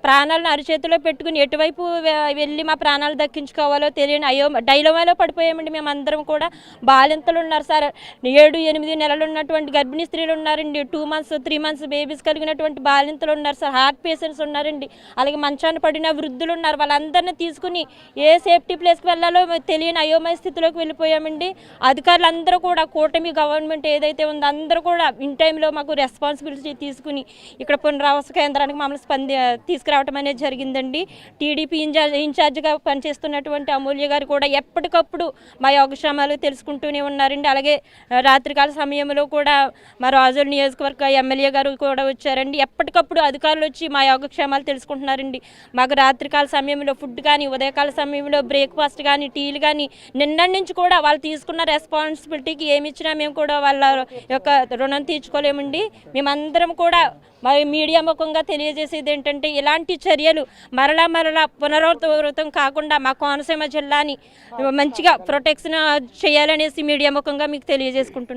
ప్రాణాలను అరిచేతిలో పెట్టుకుని ఎటువైపు వెళ్ళి మా ప్రాణాలు దక్కించుకోవాలో తెలియని డైలమాలో పడిపోయామండి. మేమందరం కూడా బాలింతలు ఉన్నారు సార్, 7-8 నెలలు ఉన్నటువంటి గర్భిణీ స్త్రీలు ఉన్నారండి, 2 months 3 months బేబీస్ కలిగినటువంటి బాలింతలు ఉన్నారు సార్, హార్ట్ పేషెంట్స్ ఉన్నారండి, అలాగే మంచాన పడిన వృద్ధులు ఉన్నారు. వాళ్ళందరినీ తీసుకుని ఏ సేఫ్టీ ప్లేస్కి వెళ్ళాలో తెలియని అయోమయ స్థితిలోకి వెళ్ళిపోయామండి. అధికారులందరూ కూడా కూటమి గవర్నమెంట్ ఏదైతే ఉందో అందరూ కూడా ఇన్ టైంలో మాకు రెస్పాన్సిబిలిటీ తీసుకుని ఇక్కడ పునరావాస కేంద్రానికి మమ్మల్ని తీసుకురావడం అనేది జరిగిందండి. టీడీపీ ఇన్ఛార్జిగా పనిచేస్తున్నటువంటి అమూల్య గారు కూడా ఎప్పటికప్పుడు మా యోగక్షేమాలు తెలుసుకుంటూనే ఉన్నారండి. అలాగే రాత్రికాల సమయంలో కూడా మా రాజోలు నియోజకవర్గ ఎమ్మెల్యే గారు కూడా వచ్చారండి. ఎప్పటికప్పుడు అధికారులు వచ్చి మా యోగక్షేమాలు తెలుసుకుంటున్నారండి. మాకు రాత్రికాల సమయంలో ఫుడ్ కానీ, ఉదయకాల సమయంలో బ్రేక్ఫాస్ట్ కానీ, టీలు కానీ నిన్నటి నుంచి కూడా వాళ్ళు తీసుకున్న రెస్పాన్సిబిలిటీకి ఏమి ఇచ్చినా మేము కూడా వాళ్ళ యొక్క రుణం తీర్చుకోలేమండి. మేమందరం కూడా మరి మీడియా ముఖంగా తెలియజేసేది ఏంటంటే ఇలాంటి చర్యలు మరలా పునరావృతం కాకుండా మా కోనసీమ జిల్లాని మంచిగా ప్రొటెక్షన్ చేయాలనేసి మీడియా ముఖంగా మీకు తెలియజేసుకుంటున్నాను.